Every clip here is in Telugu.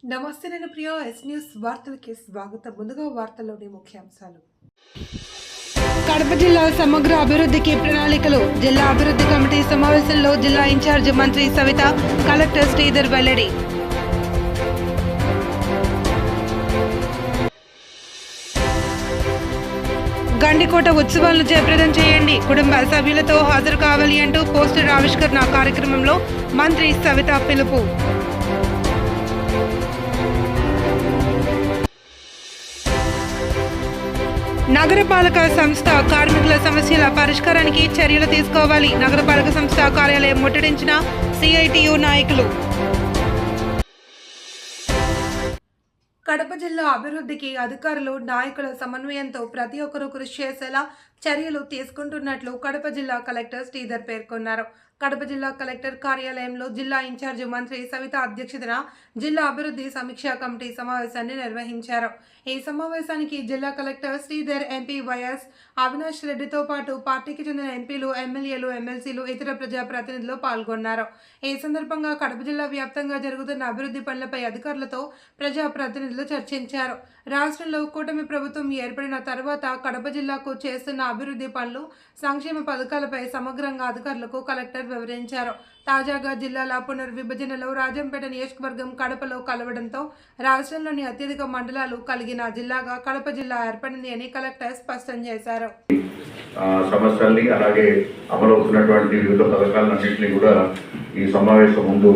నమస్తే, నేను ప్రియా. ఎస్ న్యూస్ వార్తలకి స్వాగతం. ముందుగా వార్తల్లోని ముఖ్యాంశాలు. కడప జిల్లా సమగ్ర అభివృద్ధికి ప్రణాళికలు. జిల్లా అభివృద్ధి కమిటీ సమావేశంలో జిల్లా ఇన్ఛార్జ్ మంత్రి సవిత, కలెక్టర్ శ్రీధర్ వెల్లడి. గండికోట ఉత్సవాలను జయప్రదం చేయండి, కుటుంబ సభ్యులతో హాజరు కావాలి అంటూ పోస్టర్ ఆవిష్కరణ కార్యక్రమంలో మంత్రి సవిత పిలుపు. నగరపాలక సంస్థ కార్మికుల సమస్యల పరిష్కారానికి చర్యలు తీసుకోవాలి. నగరపాలక సంస్థ కార్యాలయం ముట్టడించిన సిఐటియు నాయకులు. కడప జిల్లా అభివృద్ధికి అధికారులు, నాయకుల సమన్వయంతో ప్రతి ఒక్కరూ కృషి చేసేలా చర్యలు తీసుకుంటున్నట్లు కడప జిల్లా కలెక్టర్ శ్రీధర్ పేర్కొన్నారు. కడప జిల్లా కలెక్టర్ కార్యాలయంలో జిల్లా ఇన్ఛార్జి మంత్రి సవిత అధ్యక్షతన జిల్లా అభివృద్ధి సమీక్షా కమిటీ సమావేశాన్ని నిర్వహించారు. ఈ సమావేశానికి జిల్లా కలెక్టర్ శ్రీధర్, ఎంపీ వైఎస్ అవినాష్ రెడ్డితో పాటు పార్టీకి చెందిన ఎంపీలు, ఎమ్మెల్యేలు, ఎమ్మెల్సీలు, ఇతర ప్రజాప్రతినిధులు పాల్గొన్నారు. ఈ సందర్భంగా కడప జిల్లా వ్యాప్తంగా జరుగుతున్న అభివృద్ధి పనులపై అధికారులతో ప్రజాప్రతినిధులు చర్చించారు. రాష్ట్రంలో కూటమి ప్రభుత్వం ఏర్పడిన తర్వాత కడప జిల్లాకు చేస్తున్న అభివృద్ధి పనులు, సంక్షేమ పథకాలపై సమగ్రంగా అధికారులకు కలెక్టర్ వివరించారు. తాజాగా జిల్లాల పునర్విభజనలో రాజంపేట నియోజకవర్గం కడపలో కలవడంతో రాష్ట్రంలోని అత్యధిక మండలాలు కలిగిన జిల్లాగా కడప జిల్లా ఏర్పడింది అని కలెక్టర్ స్పష్టం చేశారు. సమస్యల్ని అలాగే అమలవుతున్నటువంటి వివిధ పథకాలన్నింటినీ కూడా ఈ సమావేశం ముందు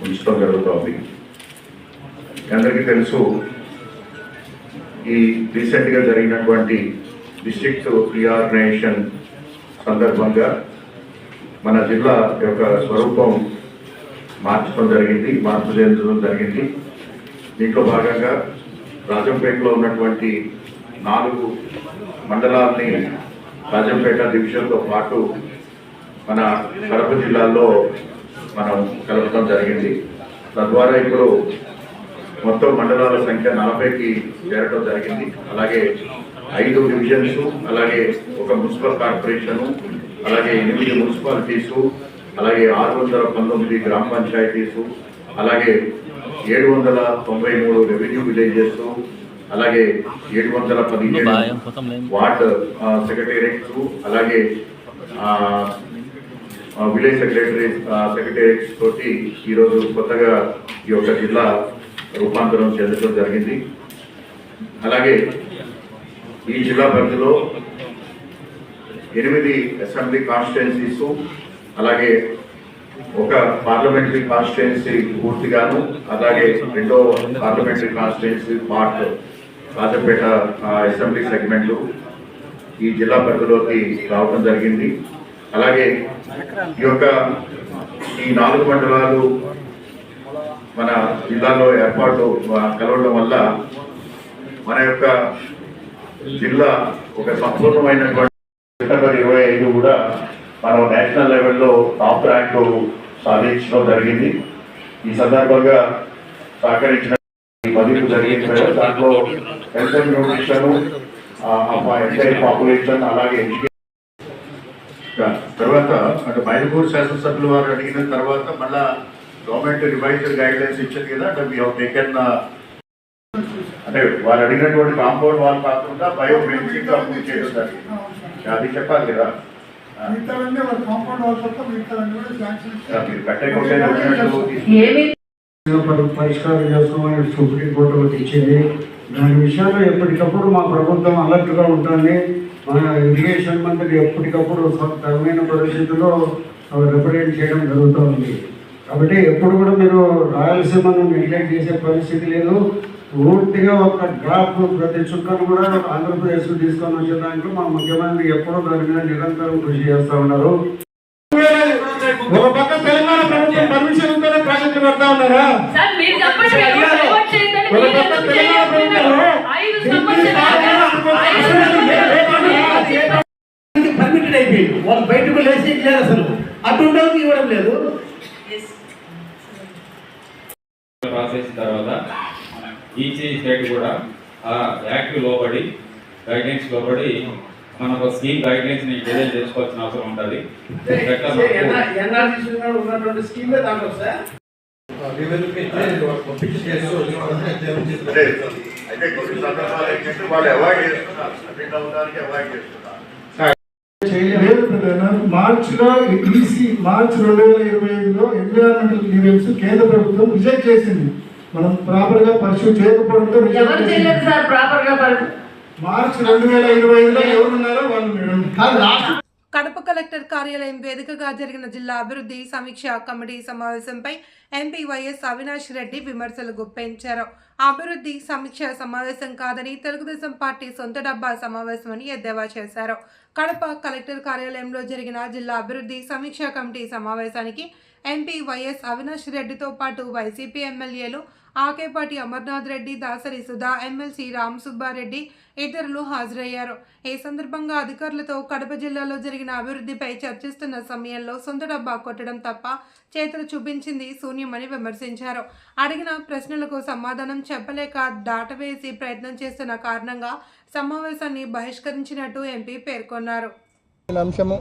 ఉంచడం జరుగుతోంది. అందరికీ తెలుసు, ఈ రీసెంట్గా జరిగినటువంటి డిస్ట్రిక్ట్ రీఆర్గనైజేషన్ సందర్భంగా మన జిల్లా యొక్క స్వరూపం మార్పు చెందడం జరిగింది. దీంట్లో భాగంగా రాజంపేటలో ఉన్నటువంటి 4 మండలాల్ని రాజంపేట డివిజన్తో పాటు మన కడప జిల్లాలో మనం కలపడం జరిగింది. తద్వారా ఇప్పుడు మొత్తం మండలాల సంఖ్య 40కి చేరడం జరిగింది. అలాగే 5 డివిజన్స్, అలాగే ఒక మున్సిపల్ కార్పొరేషను, అలాగే 8 మున్సిపాలిటీసు, అలాగే 619 గ్రామ పంచాయతీసు, అలాగే 793 రెవెన్యూ విలేజెస్, అలాగే 717 వార్డ్ సెక్రటేరియట్స్, అలాగే విలేజ్ సెక్రటేరియట్స్ తోటి ఈరోజు కొత్తగా ఈ యొక్క జిల్లా రూపాంతరం చెందడం జరిగింది. అలాగే ఈ జిల్లా పరిధిలో 8 అసెంబ్లీ కాన్స్టిట్యుయెన్సీస్, అలాగే ఒక పార్లమెంటరీ కాన్స్టిట్యుయెన్సీ పూర్తిగాను, అలాగే 2వ parliamentary constituency part Rajampet assembly సెగ్మెంట్లు ఈ జిల్లా పరిధిలోకి రావడం జరిగింది. అలాగే ఈ 4 మండలాలు మన జిల్లాలో ఏర్పాటు కలవడం వల్ల మన యొక్క జిల్లా ఒక సంపూర్ణమైనటువంటి 2025 కూడా మనం నేషనల్ లెవెల్లో టాప్ ర్యాంకు సాధించడం జరిగింది. ఈ సందర్భంగా సహకరించిన మదింపు జరిగింది. దాంట్లో health and nutrition, entire population, అలాగే తర్వాత అంటే మైదుకూరు శాసనసభ్యులు వారు అడిగిన తర్వాత మళ్ళా గవర్నమెంట్ రివైజ్డ్ గైడ్ లైన్స్ ఇచ్చింది కదా. అంటే వీ హావ్ టేకెన్, అంటే వాళ్ళు అడిగినటువంటి కాంపౌండ్ వాల్ కాకుండా బయో ఫెన్సింగ్ అప్లై చేయడం జరిగింది. అది చెప్పాలి కదా. పరిష్కారం చేస్తామని సుప్రీంకోర్టు ఇచ్చింది. దాని విషయంలో ఎప్పటికప్పుడు మా ప్రభుత్వం అలర్ట్గా ఉంటుంది. మన ఇరిగేషన్ మంత్రి ఎప్పటికప్పుడు తగిన పరిస్థితుల్లో రిప్రజెంట్ చేయడం జరుగుతుంది. కాబట్టి ఎప్పుడు కూడా మీరు రాయలసీమను నెగ్లెక్ట్ చేసే పరిస్థితి లేదు. పూర్తిగా ఒక డ్రాప్ ప్రతి చుక్కను కూడా ఆంధ్రప్రదేశ్ తీసుకొని వచ్చే దాంట్లో మా ముఖ్యమంత్రి ఎప్పుడూ దాని మీద నిరంతరం కృషి చేస్తూ ఉన్నారు. ఒక పక్క తెలంగాణ ప్రభుత్వం పర్మిషన్ ఉంటేనే ప్రాజెక్టు పెడతా ఉన్నారా? పర్మిటెడ్ అయిపోయింది. వాళ్ళు బయటకు లేచి లేదు, అసలు అటు ఇవ్వడం లేదు. ప్రాసెస్ తర్వాత ఈచ్ స్టేట్ కూడా ఆ యాక్ట్ లోబడి, గైడ్లైన్స్ లోబడి మనకు స్కీమ్ గైడ్లైన్స్ ని డిజైన్ చేసుకోవాల్సిన అవసరం ఉంటుంది. అంటే అయితే కొన్ని సందర్భాలు ఏంటంటే వాళ్ళు అవాయిడ్ చేస్తున్నారు, అటెండ్ అవడానికి అవాయిడ్ చేస్తున్నారు. లేదు ప్రధాన మార్చిలో మార్చి 2025లో ఎన్విరాన్మెంటల్ క్లియరెన్స్ కేంద్ర ప్రభుత్వం రిజెక్ట్ చేసింది. మనం ప్రాపర్ గా పర్సూ చేయకపోవడంతో మార్చి 2025లో ఎవరున్నారో వాళ్ళు మేడం. కానీ లాస్ట్ కడప కలెక్టర్ కార్యాలయం వేదికగా జరిగిన జిల్లా అభివృద్ధి సమీక్ష కమిటీ సమావేశంపై ఎంపీ వైఎస్ అవినాష్ రెడ్డి విమర్శలు గుప్పించారు. అభివృద్ధి సమీక్ష సమావేశం కాదని తెలుగుదేశం పార్టీ సొంత డబ్బా సమావేశమని ఎద్దేవా చేశారు. కడప కలెక్టర్ కార్యాలయంలో జరిగిన జిల్లా అభివృద్ధి సమీక్ష కమిటీ సమావేశానికి ఎంపీ వైఎస్ అవినాష్ రెడ్డితో పాటు వైసీపీ ఎమ్మెల్యేలు ఆకేపాటి అమర్నాథ్ రెడ్డి, దాసరి సుధా, ఎమ్మెల్సీ రామ్ సుబ్బారెడ్డి ఇతరులు హాజరయ్యారు. ఈ సందర్భంగా అధికారులతో కడప జిల్లాలో జరిగిన అభివృద్ధిపై చర్చిస్తున్న సమయంలో సొంత డబ్బా కొట్టడం తప్ప చేతులు చూపించింది శూన్యమని విమర్శించారు. అడిగిన ప్రశ్నలకు సమాధానం చెప్పలేక దాటవేసి ప్రయత్నం చేస్తున్న కారణంగా సమావేశాన్ని బహిష్కరించినట్టు ఎంపీ పేర్కొన్నారు. అంశము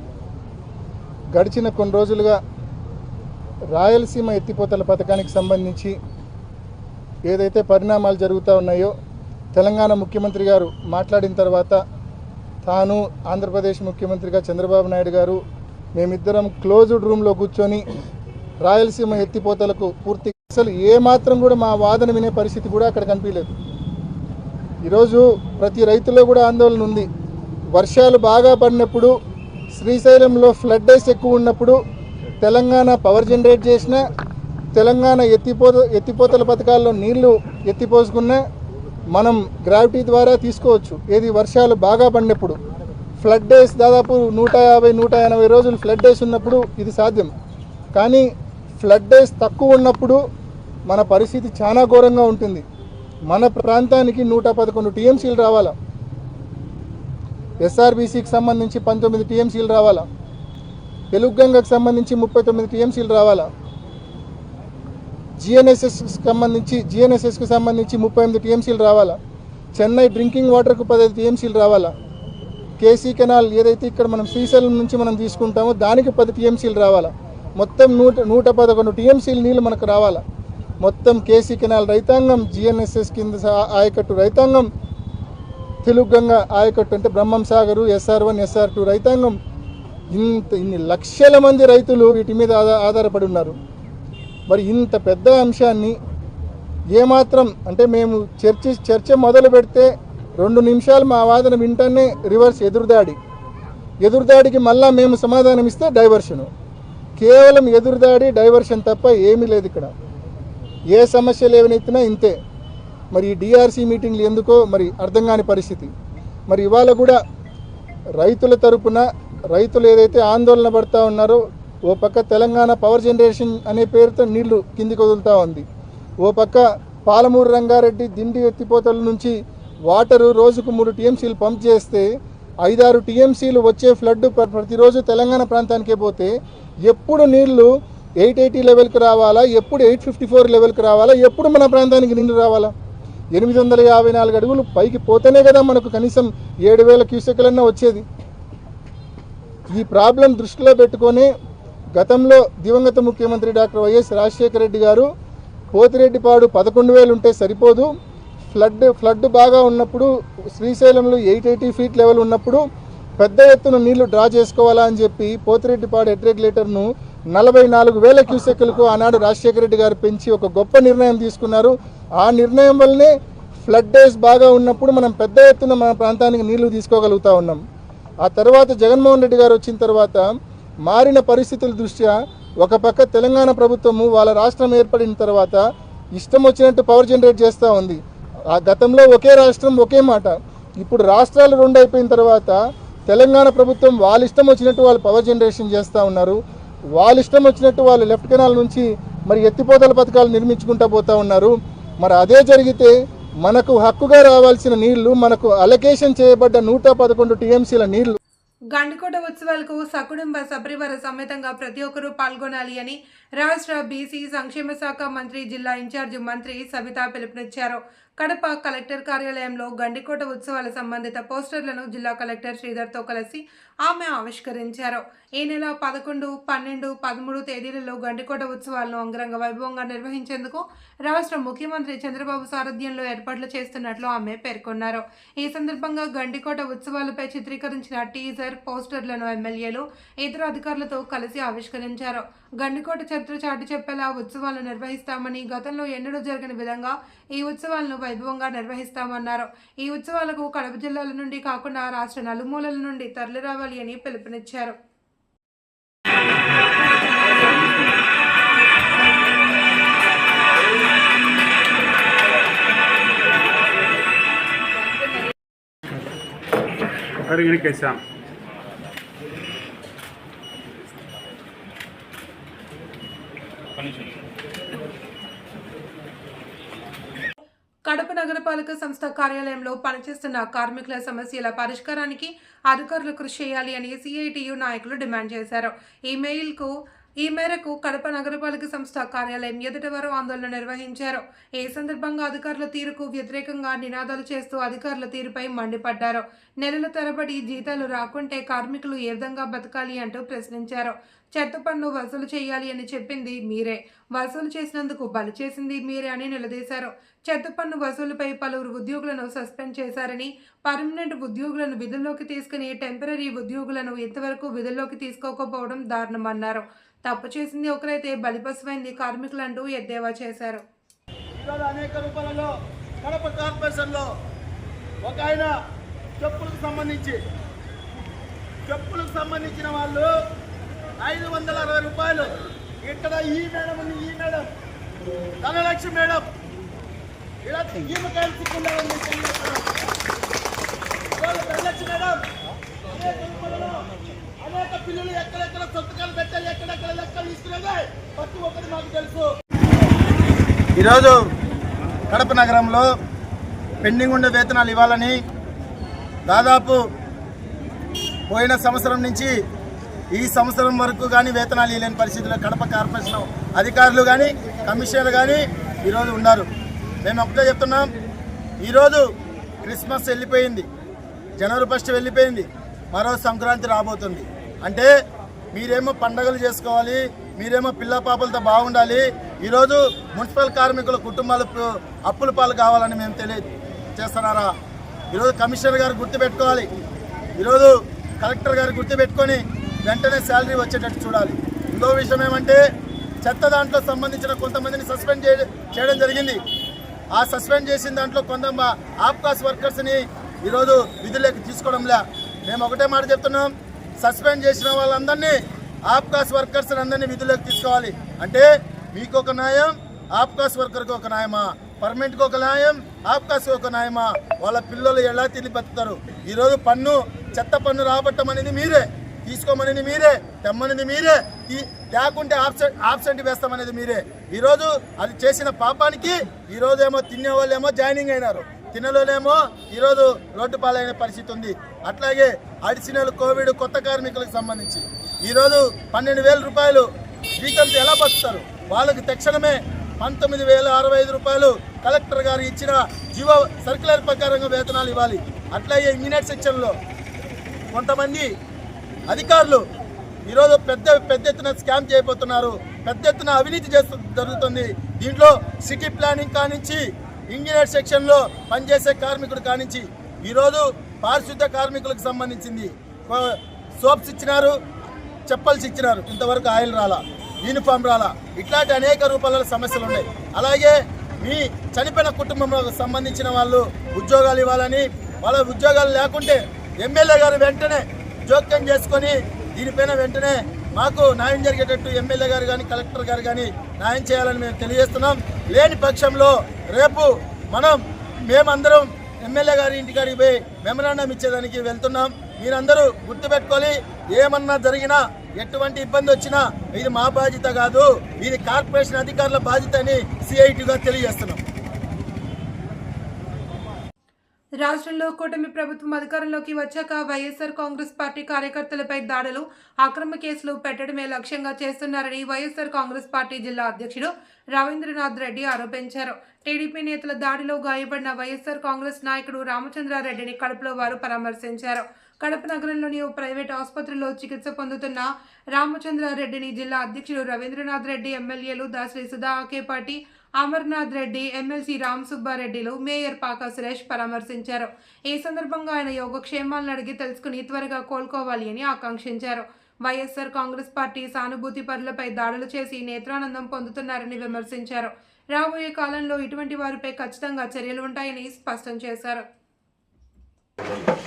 గడిచిన కొన్ని రోజులుగా రాయలసీమ ఎత్తిపోతల పథకానికి సంబంధించి ఏదైతే పరిణామాలు జరుగుతూ ఉన్నాయో తెలంగాణ ముఖ్యమంత్రి గారు మాట్లాడిన తర్వాత తాను ఆంధ్రప్రదేశ్ ముఖ్యమంత్రిగా చంద్రబాబు నాయుడు గారు మేమిద్దరం క్లోజ్డ్ రూమ్లో కూర్చొని రాయలసీమ ఎత్తిపోతలకు పూర్తి అసలు ఏమాత్రం కూడా మా వాదన వినే పరిస్థితి కూడా అక్కడ కనిపించలేదు. ఈరోజు ప్రతి రైతులో కూడా ఆందోళన ఉంది. వర్షాలు బాగా పడినప్పుడు శ్రీశైలంలో ఫ్లడ్ డేస్ ఎక్కువ ఉన్నప్పుడు తెలంగాణ పవర్ జనరేట్ చేసిన తెలంగాణ ఎత్తిపోతల పథకాల్లో నీళ్లు ఎత్తిపోసుకున్నా మనం గ్రావిటీ ద్వారా తీసుకోవచ్చు. ఏది వర్షాలు బాగా పడినప్పుడు ఫ్లడ్ డేస్ దాదాపు 150-180 రోజులు ఫ్లడ్ డేస్ ఉన్నప్పుడు ఇది సాధ్యం. కానీ ఫ్లడ్ డేస్ తక్కువ ఉన్నప్పుడు మన పరిస్థితి చాలా ఘోరంగా ఉంటుంది. మన ప్రాంతానికి 111 టీఎంసీలు రావాలా, ఎస్ఆర్బీసీకి సంబంధించి 19 టీఎంసీలు రావాలా, తెలుగుగంగకు సంబంధించి 39 టీఎంసీలు రావాలా, జిఎన్ఎస్ఎస్కి సంబంధించి 38 టీఎంసీలు రావాలా, చెన్నై డ్రింకింగ్ వాటర్కు 15 టీఎంసీలు రావాలా, కేసీ కెనాల్ ఏదైతే ఇక్కడ మనం శ్రీశైలం నుంచి మనం తీసుకుంటామో దానికి 10 టీఎంసీలు రావాలా, మొత్తం 111 టీఎంసీలు నీళ్ళు మనకు రావాలా. మొత్తం కేసీ కెనాల్ రైతాంగం, జిఎన్ఎస్ఎస్ కింద ఆయకట్టు రైతాంగం, తెలుగుగంగ ఆయకట్టు అంటే బ్రహ్మం సాగరు, SR1, SR2 రైతాంగం, ఇన్ని లక్షల మంది రైతులు వీటి మీద ఆధారపడి ఉన్నారు. మరి ఇంత పెద్ద అంశాన్ని ఏమాత్రం అంటే మేము చర్చ మొదలు పెడితే 2 నిమిషాలు మా వాదన వింటనే రివర్స్ ఎదురుదాడికి మళ్ళా మేము సమాధానం ఇస్తే డైవర్షను. కేవలం ఎదురుదాడి డైవర్షన్ తప్ప ఏమీ లేదు ఇక్కడ. ఏ సమస్యలు ఏవనైతున్నా ఇంతే. మరి ఈ డిఆర్సీ మీటింగ్లు ఎందుకో మరి అర్థం కాని పరిస్థితి. మరి ఇవాళ కూడా రైతుల తరపున రైతులు ఏదైతే ఆందోళన పడుతూ ఉన్నారో, ఓ పక్క తెలంగాణ పవర్ జనరేషన్ అనే పేరుతో నీళ్లు కిందికి వదులుతూ ఉంది, ఓ పక్క పాలమూరు రంగారెడ్డి దిండి ఎత్తిపోతల నుంచి వాటరు రోజుకు 3 టీఎంసీలు పంప్ చేస్తే 5-6 టీఎంసీలు వచ్చే ఫ్లడ్ ప్రతిరోజు తెలంగాణ ప్రాంతానికే పోతే ఎప్పుడు నీళ్లు 880 లెవెల్కి రావాలా, ఎప్పుడు 854 లెవెల్కి రావాలా, ఎప్పుడు మన ప్రాంతానికి నీళ్లు రావాలా? 854 అడుగులు పైకి పోతేనే కదా మనకు కనీసం 7000 క్యూసెక్లన్నా వచ్చేది. ఈ ప్రాబ్లం దృష్టిలో పెట్టుకొని గతంలో దివంగత ముఖ్యమంత్రి డాక్టర్ వైఎస్ రాజశేఖర రెడ్డి గారు పోతిరెడ్డిపాడు 11,000 ఉంటే సరిపోదు, ఫ్లడ్ బాగా ఉన్నప్పుడు శ్రీశైలంలో 880 ఫీట్ లెవెల్ ఉన్నప్పుడు పెద్ద ఎత్తున నీళ్లు డ్రా చేసుకోవాలా అని చెప్పి పోతిరెడ్డిపాడు హెడ్ రెగ్యులేటర్ను 44,000 క్యూసెక్లకు ఆనాడు రాజశేఖర రెడ్డి గారు పెంచి ఒక గొప్ప నిర్ణయం తీసుకున్నారు. ఆ నిర్ణయం వల్లనే ఫ్లడ్ డేస్ బాగా ఉన్నప్పుడు మనం పెద్ద ఎత్తున మన ప్రాంతానికి నీళ్లు తీసుకోగలుగుతూ ఉన్నాం. ఆ తర్వాత జగన్మోహన్ రెడ్డి గారు వచ్చిన తర్వాత మారిన పరిస్థితుల దృష్ట్యా ఒక పక్క తెలంగాణ ప్రభుత్వము వాళ్ళ రాష్ట్రం ఏర్పడిన తర్వాత ఇష్టం వచ్చినట్టు పవర్ జనరేట్ చేస్తూ ఉంది. ఆ గతంలో ఒకే రాష్ట్రం ఒకే మాట, ఇప్పుడు రాష్ట్రాలు 2 అయిపోయిన తర్వాత తెలంగాణ ప్రభుత్వం వాళ్ళ ఇష్టం వచ్చినట్టు వాళ్ళు పవర్ జనరేషన్ చేస్తూ ఉన్నారు. వాళ్ళ ఇష్టం వచ్చినట్టు వాళ్ళు లెఫ్ట్ కెనాల్ నుంచి మరి ఎత్తిపోతల పథకాలు నిర్మించుకుంటూ పోతూ ఉన్నారు. మరి అదే జరిగితే మనకు హక్కుగా రావాల్సిన నీళ్లు, మనకు అలొకేషన్ చేయబడ్డ 111 టీఎంసీల నీళ్లు గండికోట ఉత్సవాలకు సకుటుంబ సపరివార సమేతంగా ప్రతి ఒక్కరూ పాల్గొనాలి అని రాష్ట్ర బీసీ సంక్షేమ శాఖ మంత్రి జిల్లా ఇన్ఛార్జి మంత్రి సవిత పిలుపునిచ్చారు. కడప కలెక్టర్ కార్యాలయంలో గండికోట ఉత్సవాల సంబంధిత పోస్టర్లను జిల్లా కలెక్టర్ శ్రీధర్తో కలిసి ఆమె ఆవిష్కరించారు. ఈ నెల 11, 12, 13 తేదీలలో గండికోట ఉత్సవాలను అంగరంగ వైభవంగా నిర్వహించేందుకు రాష్ట్ర ముఖ్యమంత్రి చంద్రబాబు సారథ్యంలో ఏర్పాట్లు చేస్తున్నట్లు ఆమె పేర్కొన్నారు. ఈ సందర్భంగా గండికోట ఉత్సవాలపై చిత్రీకరించిన టీజర్ పోస్టర్లను ఎమ్మెల్యేలు ఇతర అధికారులతో కలిసి ఆవిష్కరించారు. గండికోట చరిత్ర చాటి చెప్పేలా ఉత్సవాలను నిర్వహిస్తామని, గతంలో ఎన్నడూ జరగని విధంగా ఈ ఉత్సవాలను వైభవంగా నిర్వహిస్తామన్నారు. ఈ ఉత్సవాలకు కడప జిల్లాల నుండి కాకుండా రాష్ట్ర నలుమూలల నుండి తరలిరావాలి అని పిలుపునిచ్చారు. కడప నగరపాలక సంస్థ కార్యాలయంలో పనిచేస్తున్న కార్మికుల సమస్యల పరిష్కారానికి అధికారులు కృషి చేయాలి అని సిఐటియు నాయకులు డిమాండ్ చేశారు. ఈ మేరకు కడప నగరపాలక సంస్థ కార్యాలయం ఎదుట వారు ఆందోళన నిర్వహించారు. ఈ సందర్భంగా అధికారుల తీరుకు వ్యతిరేకంగా నినాదాలు చేస్తూ అధికారుల తీరుపై మండిపడ్డారు. నెలల తరబడి జీతాలు రాకుంటే కార్మికులు ఏ విధంగా బతకాలి అంటూ ప్రశ్నించారు. చెత్త పన్ను వసూలు చేయాలి అని చెప్పింది మీరే, వసూలు చేసినందుకు బలి చేసింది మీరే అని నిలదీశారు. చెత్త పన్ను వసూలుపై పలువురు ఉద్యోగులను సస్పెండ్ చేశారని, పర్మనెంట్ ఉద్యోగులను విధుల్లోకి తీసుకుని టెంపరరీ ఉద్యోగులను ఇంతవరకు విధుల్లోకి తీసుకోకపోవడం దారుణమన్నారు. తప్పు చేసింది ఒకరైతే బలిపశువైంది కార్మికులంటూ ఎద్దేవా చేశారు. అనేక రూపాయలలో కడప కార్పొరేషన్లో ఒక ఆయన చెప్పులకు సంబంధించిన వాళ్ళు 560 రూపాయలు. ఇక్కడ ఈ మేడం ఉంది, ఈ మేడం ధనలక్ష్మి మేడం ఇలా ఈమెకాయలు చిక్కుల్లో ఉంది. ధనలక్ష్మి మేడం అనేక రూపాయలలో అనేక పిల్లలు ఎక్కడెక్కడ సొంతకాలు పెట్టాలి, ఎక్కడెక్కడ లెక్కలు తీసుకునేది ప్రతి ఒక్కటి మాకు తెలుసు. ఈరోజు కడప నగరంలో పెండింగ్ ఉండే వేతనాలు ఇవ్వాలని దాదాపు పోయిన సంవత్సరం నుంచి ఈ సంవత్సరం వరకు కానీ వేతనాలు ఇవ్వలేని పరిస్థితుల్లో కడప కార్పొరేషన్ అధికారులు కానీ కమిషనర్ కానీ ఈరోజు ఉన్నారు. మేము ఒకటే చెప్తున్నాం, ఈరోజు క్రిస్మస్ వెళ్ళిపోయింది, జనవరి 1 వెళ్ళిపోయింది, మరో సంక్రాంతి రాబోతుంది. అంటే మీరేమో పండగలు చేసుకోవాలి, మీరేమో పిల్ల పాపలతో బాగుండాలి. ఈరోజు మున్సిపల్ కార్మికుల కుటుంబాలు అప్పుల పాలు కావాలని మేము చేస్తున్నారా? ఈరోజు కమిషనర్ గారు గుర్తుపెట్టుకోవాలి, ఈరోజు కలెక్టర్ గారు గుర్తుపెట్టుకొని వెంటనే శాలరీ వచ్చేటట్టు చూడాలి. ఇంకో విషయం ఏమంటే చెత్త దాంట్లో సంబంధించిన కొంతమందిని సస్పెండ్ చేయడం జరిగింది. ఆ సస్పెండ్ చేసిన దాంట్లో కొంత ఆప్కాస్ వర్కర్స్ని ఈరోజు విధుల్లోకి తీసుకోవడంలే. మేము ఒకటే మాట చెప్తున్నాం, సస్పెండ్ చేసిన వాళ్ళందరినీ ఆప్కాస్ వర్కర్స్ అందరినీ విధుల్లోకి తీసుకోవాలి. అంటే మీకు ఒక న్యాయం, ఆప్కాస్ వర్కర్కి ఒక న్యాయమా? పర్మనెంట్కి ఒక న్యాయం, ఆప్కాస్కి ఒక న్యాయమా? వాళ్ళ పిల్లలు ఎలా తిని బతుకుతారు? ఈరోజు చెత్త పన్ను రాబట్టమనేది మీరే, తీసుకోమనేది మీరే, తెమ్మనేది మీరే, లేకుంటే ఆబ్సెంట్ వేస్తామనేది మీరే. ఈరోజు అది చేసిన పాపానికి ఈరోజేమో తినే వాళ్ళేమో జాయినింగ్ అయినారు, తినలోనేమో ఈరోజు రోడ్డు పాలైన పరిస్థితి ఉంది. అట్లాగే అడిషనల్ కోవిడ్ కొత్త కార్మికులకు సంబంధించి ఈరోజు 12,000 రూపాయలు జీతంతో ఎలా బతుకుతారు? వాళ్ళకి తక్షణమే 19,065 రూపాయలు కలెక్టర్ గారు ఇచ్చిన జీవో సర్క్యులర్ ప్రకారంగా వేతనాలు ఇవ్వాలి. అట్లాగే ఇంజనీర్ సెక్షన్లో కొంతమంది అధికారులు ఈరోజు పెద్ద ఎత్తున స్కామ్ చేయబోతున్నారు, పెద్ద ఎత్తున అవినీతి జరుగుతుంది. దీంట్లో సిటీ ప్లానింగ్ కానించి, ఇంజనీర్ సెక్షన్లో పనిచేసే కార్మికుడు కానించి ఈరోజు పారిశుద్ధ కార్మికులకు సంబంధించింది సోప్స్ ఇచ్చినారు, చెప్పల్స్ ఇచ్చినారు, ఇంతవరకు ఆయిల్ రాలా, యూనిఫామ్ రాలా. ఇట్లాంటి అనేక రూపాయల సమస్యలు ఉన్నాయి. అలాగే మీ చనిపోయిన కుటుంబంలో సంబంధించిన వాళ్ళు ఉద్యోగాలు ఇవ్వాలని, వాళ్ళ ఉద్యోగాలు లేకుంటే ఎమ్మెల్యే గారు వెంటనే జోక్యం చేసుకొని దీనిపైన వెంటనే మాకు న్యాయం జరిగేటట్టు ఎమ్మెల్యే గారు కానీ కలెక్టర్ గారు కానీ న్యాయం చేయాలని మేము తెలియజేస్తున్నాం. లేని పక్షంలో రేపు మేమందరం ఎమ్మెల్యే గారి ఇంటికాడికి పోయి మెమరాండం ఇచ్చేదానికి వెళ్తున్నాం. మీరందరూ గుర్తుపెట్టుకోవాలి, ఏమన్నా జరిగినా ఎటువంటి ఇబ్బంది వచ్చినా ఇది మా బాధ్యత కాదు, ఇది కార్పొరేషన్ అధికారుల బాధ్యత అని సిఐటిగా తెలియజేస్తున్నాం. రాష్ట్రంలో కూటమి ప్రభుత్వం అధికారంలోకి వచ్చాక వైఎస్ఆర్ కాంగ్రెస్ పార్టీ కార్యకర్తలపై దాడులు, అక్రమ కేసులు పెట్టడమే లక్ష్యంగా చేస్తున్నారని వైఎస్ఆర్ కాంగ్రెస్ పార్టీ జిల్లా అధ్యక్షుడు రవీంద్రనాథ్ రెడ్డి ఆరోపించారు. టీడీపీ నేతల దాడిలో గాయపడిన వైఎస్ఆర్ కాంగ్రెస్ నాయకుడు రామచంద్రారెడ్డిని కడపలో వారు పరామర్శించారు. కడప నగరంలోని ఓ ప్రైవేట్ ఆసుపత్రిలో చికిత్స పొందుతున్న రామచంద్రారెడ్డిని జిల్లా అధ్యక్షుడు రవీంద్రనాథ్ రెడ్డి, ఎమ్మెల్యేలు దాసరి సుధా ఆకేపాటి, అమర్నాథ్ రెడ్డి, ఎమ్మెల్సీ రామ్ సుబ్బారెడ్డిలు, మేయర్ పాకా సురేష్ పరామర్శించారు. ఈ సందర్భంగా ఆయన యోగక్షేమాలను అడిగి తెలుసుకుని త్వరగా కోలుకోవాలి అని ఆకాంక్షించారు. వైఎస్ఆర్ కాంగ్రెస్ పార్టీ సానుభూతి పరులపై దాడులు చేసి నేత్రానందం పొందుతున్నారని విమర్శించారు. రాబోయే కాలంలో ఇటువంటి వారిపై ఖచ్చితంగా చర్యలు ఉంటాయని స్పష్టం చేశారు.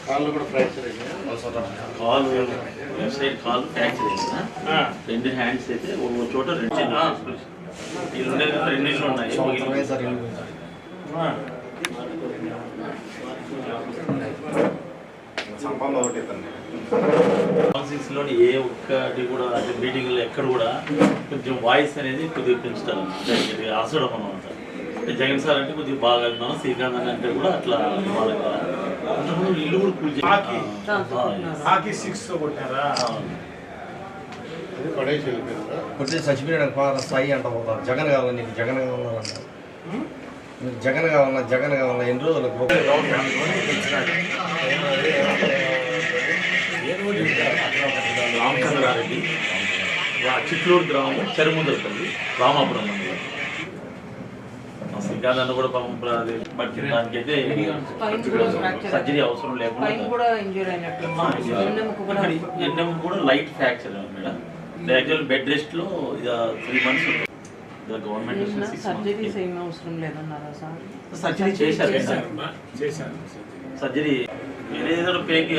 కాళ్ళు ఫ్రాక్చర్ రెండు హ్యాండ్స్ అయితే ఒక చోట రెండింటిలో ఉన్నాయి. కౌన్సిల్స్లోని ఏ ఒక్కటి కూడా అంటే మీటింగ్లో ఎక్కడ కూడా కొంచెం వాయిస్ అనేది కొద్దిగా పెంచుతారు, ఆసడం అనమాట. అంటే జగన్ సార్ అంటే కొద్దిగా బాగా విన్నాను, శ్రీకాంత్ అని అంటే కూడా అట్లా బాగా ఇల్లు కూడా పూజ కొద్దిగా చచ్చిపోయాడు స్థాయి అంట పోతారు. జగన్ కావాలి, నీకు జగన్ కావాలంట, నీకు జగన్ కావాలన్నా ఎన్ని రోజులకు రామచంద్రారెడ్డి, చిట్లూరు గ్రామం, చెరుముందరపల్లి, రామాపురం మండలం. శ్రీకాంత్ అన్న కూడా పాపం దానికైతే సర్జరీ అవసరం లేకుండా ఎన్నెము కూడా light fracture madam. Actual bed rest లో 3 months గవర్నమెంట్ సర్జరీ చేశారు. సర్జరీ ఏదైనా పేకి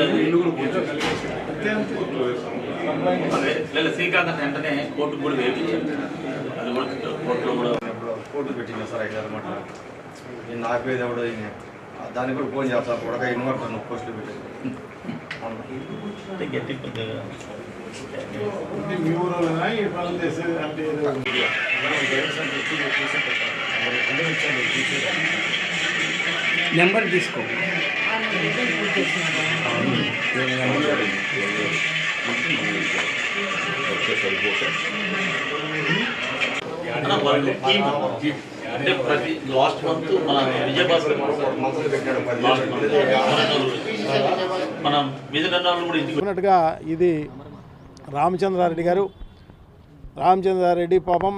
శ్రీకాంత్ వెంటనే కోర్టుకు కూడా వేయించారు. అది కూడా కోర్టులో కూడా కోర్టు పెట్టింది సార్ 5 అనమాట. నేను నాకు పేద కూడా దానికి కూడా ఫోన్ చేస్తాను కూడా ఇన్వర్టర్ పోస్టులు పెట్టాను. గట్టి నెంబర్ తీసుకో. అంటే ప్రతి లాస్ట్ మంత్ మన విజయభాస్కర్ మన విజయనగరంలో కూడా చెప్పినట్టుగా ఇది రామచంద్రారెడ్డి గారు. రామచంద్రారెడ్డి పాపం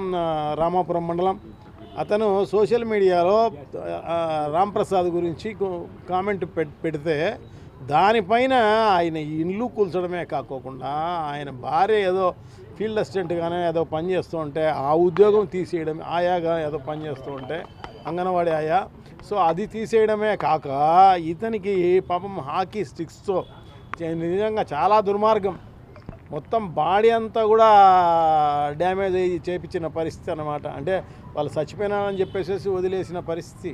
రామాపురం మండలం. అతను సోషల్ మీడియాలో రాంప్రసాద్ గురించి కామెంట్ పెడితే దానిపైన ఆయన ఇల్లు కూల్చడమే కాకోకుండా ఆయన భార్య ఏదో ఫీల్డ్ అసిస్టెంట్గానే ఏదో పని చేస్తూ ఉంటే ఆ ఉద్యోగం తీసేయడం, ఆయాగా ఏదో పని చేస్తూ ఉంటే అంగన్వాడీ ఆయా, సో అది తీసేయడమే కాక ఇతనికి పాపం హాకీ స్టిక్స్తో నిజంగా చాలా దుర్మార్గం. మొత్తం బాడీ అంతా కూడా డ్యామేజ్ అయ్యి చేపించిన పరిస్థితి అన్నమాట. అంటే వాళ్ళు చచ్చిపోయినారని చెప్పేసి వదిలేసిన పరిస్థితి.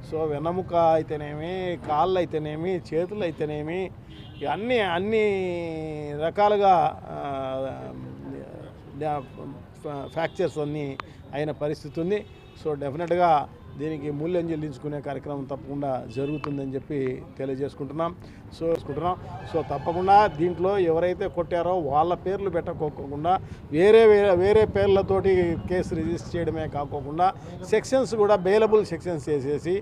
సో వెన్నముక అయితేనేమి, కాళ్ళు అయితేనేమి, చేతులు అయితేనేమి, అన్ని రకాలుగా ఫ్రాక్చర్స్ అన్నీ అయిన పరిస్థితి ఉంది. సో డెఫినెట్గా దీనికి మూల్యం చెల్లించుకునే కార్యక్రమం తప్పకుండా జరుగుతుందని చెప్పి తెలియజేసుకుంటున్నాం. సో తప్పకుండా దీంట్లో ఎవరైతే కొట్టారో వాళ్ళ పేర్లు పెట్టకోకుండా వేరే పేర్లతోటి కేసు రిజిస్టర్ చేయడమే కాకోకుండా సెక్షన్స్ కూడా బెయిలబుల్ సెక్షన్స్ చేసేసి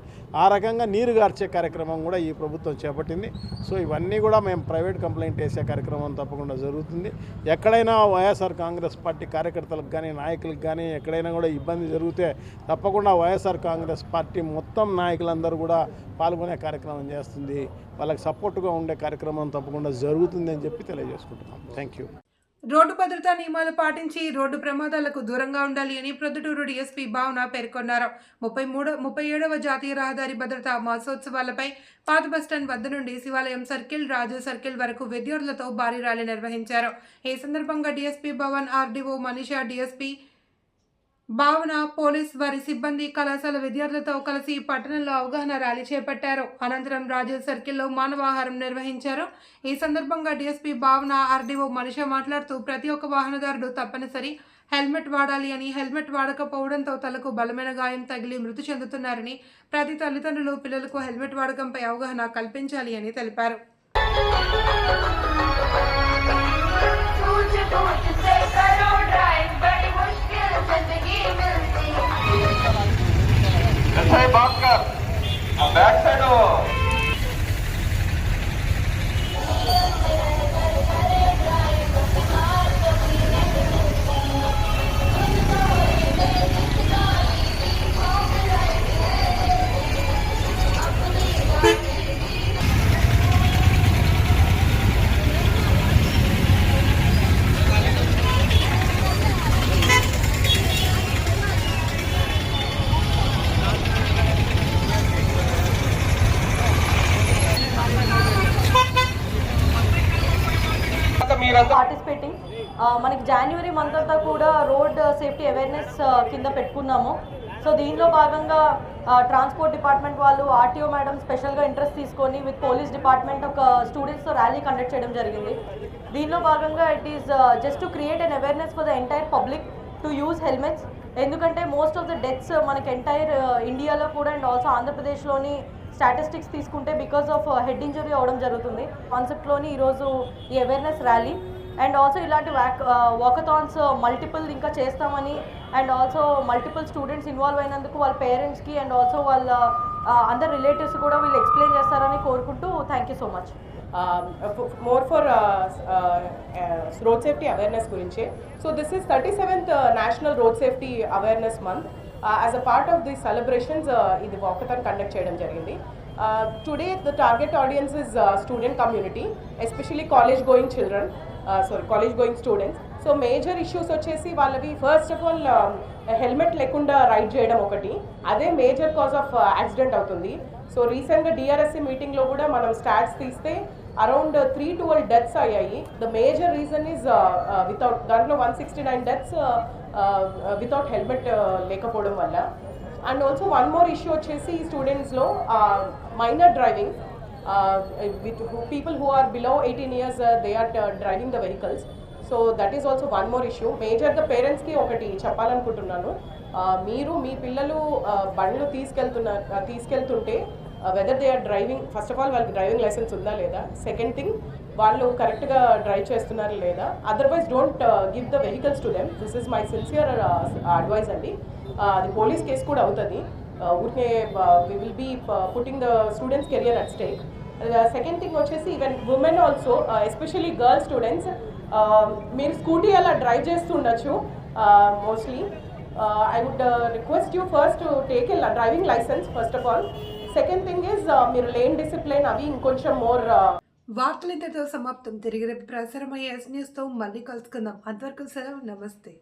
ఆ రకంగా నీరు గార్చే కార్యక్రమం కూడా ఈ ప్రభుత్వం చేపట్టింది. సో ఇవన్నీ కూడా మేము ప్రైవేట్ కంప్లైంట్ వేసే కార్యక్రమం తప్పకుండా జరుగుతుంది. ఎక్కడైనా వైఎస్ఆర్ కాంగ్రెస్ పార్టీ కార్యకర్తలకు కానీ నాయకులకు కానీ ఎక్కడైనా కూడా ఇబ్బంది జరిగితే తప్పకుండా వైఎస్ఆర్ కాంగ్రెస్ పార్టీ మొత్తం నాయకులందరూ కూడా పాల్గొనే కార్యక్రమం చేస్తుంది. వాళ్ళకి సపోర్టుగా ఉండే కార్యక్రమం తప్పకుండా జరుగుతుంది అని చెప్పి తెలియజేసుకుంటున్నాం. Thank you. రోడ్డు భద్రతా నియమాలు పాటించి రోడ్డు ప్రమాదాలకు దూరంగా ఉండాలి అని ప్రొద్దుటూరు డీఎస్పీ భావన పేర్కొన్నారు. 37వ జాతీయ రహదారి భద్రతా మాసోత్సవాలపై పాత బస్టాండ్ వద్ద నుండి శివాలయం సర్కిల్, రాజు సర్కిల్ వరకు విద్యార్థులతో భారీ ర్యాలీ నిర్వహించారు. ఈ సందర్భంగా DSP Bhavan, RDO Manisha, DSP భావన, పోలీస్ వారి సిబ్బంది, కళాశాల విద్యార్థులతో కలిసి పట్టణంలో అవగాహన ర్యాలీ చేపట్టారు. అనంతరం రాజు సర్కిల్లో మానవాహారం నిర్వహించారు. ఈ సందర్భంగా డీఎస్పీ భావన, ఆర్డీఓ మనిష మాట్లాడుతూ ప్రతి ఒక్క వాహనదారుడు తప్పనిసరి హెల్మెట్ వాడాలి అని, హెల్మెట్ వాడకపోవడంతో తలకు బలమైన గాయం తగిలి మృతి చెందుతున్నారని, ప్రతి తల్లిదండ్రులు పిల్లలకు హెల్మెట్ వాడకంపై అవగాహన కల్పించాలి అని తెలిపారు. పార్టిసిపేటింగ్ మనకి జనవరి మంత్ అంతా కూడా రోడ్ సేఫ్టీ అవేర్నెస్ కింద పెట్టుకున్నాము. సో దీనిలో భాగంగా ట్రాన్స్పోర్ట్ డిపార్ట్మెంట్ వాళ్ళు, ఆర్టీఓ మేడం స్పెషల్గా ఇంట్రెస్ట్ తీసుకొని విత్ పోలీస్ డిపార్ట్మెంట్ ఒక స్టూడెంట్స్తో ర్యాలీ కండక్ట్ చేయడం జరిగింది. దీనిలో భాగంగా it is just to create an awareness for the entire public to use helmets. ఎందుకంటే మోస్ట్ ఆఫ్ ద డెత్స్ మనకి ఎంటైర్ ఇండియాలో కూడా అండ్ ఆల్సో ఆంధ్రప్రదేశ్లోని స్టాటిస్టిక్స్ తీసుకుంటే బికాస్ ఆఫ్ హెడ్ ఇంజరీ అవ్వడం జరుగుతుంది. కాన్సెప్ట్లోని ఈరోజు ఈ అవేర్నెస్ ర్యాలీ అండ్ ఆల్సో ఇలాంటి వాకథాన్స్ మల్టిపుల్ ఇంకా చేస్తామని and also multiple students involve అయినందుకు వాళ్ళ పేరెంట్స్కి అండ్ ఆల్సో వాళ్ళ అందరు రిలేటివ్స్ కూడా వీళ్ళు ఎక్స్ప్లెయిన్ చేస్తారని కోరుకుంటూ thank you so much. more for road safety awareness gurinche. So this is 37th National Road Safety Awareness Month. As a part of these celebrations, idi walkathon conduct cheyadam jarigindi. Today the target audience is student community, especially college going children, college going students. So major issues వచ్చేసి వాళ్ళవి ఫస్ట్ ఆఫ్ ఆల్ హెల్మెట్ లేకుండా రైడ్ చేయడం ఒకటి, అదే మేజర్ కాజ్ ఆఫ్ యాక్సిడెంట్ అవుతుంది. సో రీసెంట్గా డిఆర్ఎస్సి మీటింగ్లో కూడా మనం స్టాట్స్ తీస్తే అరౌండ్ 3 to 12 డెత్స్ అయ్యాయి. The major reason is without, దాంట్లో 169 డెత్స్ వితౌట్ హెల్మెట్ లేకపోవడం వల్ల. And also one more issue వచ్చేసి స్టూడెంట్స్లో minor driving, with people who are below 18 years, they are driving the vehicles. So that is also one more issue. మేజర్గా పేరెంట్స్కి ఒకటి చెప్పాలనుకుంటున్నాను, మీరు మీ పిల్లలు బండ్లు తీసుకెళ్తుంటే whether they are driving, first of all వాళ్ళకి డ్రైవింగ్ లైసెన్స్ ఉందా లేదా, సెకండ్ థింగ్ వాళ్ళు కరెక్ట్గా డ్రైవ్ చేస్తున్నారా లేదా, otherwise don't give the vehicles to them. This is my sincere advise అండి. అది పోలీస్ కేసు కూడా అవుతుంది. ఊరికే we will be putting the students career at stake. Second thing వచ్చేసి even women also, especially girl students, మీరు స్కూటీ అలా డ్రైవ్ చేస్తుండొచ్చు mostly. I would request you first to take a driving license first of all. Second thing is మీరు లేన్ డిసిప్లిన్ అవి ఇంకొంచెం మోర్. వార్తలు ఇంతతో సమాప్తం. తిరిగి రేపు ప్రసారమయ్యే ఎస్ న్యూస్తో మళ్ళీ కలుసుకుందాం. అంతవరకు సెలవు, నమస్తే.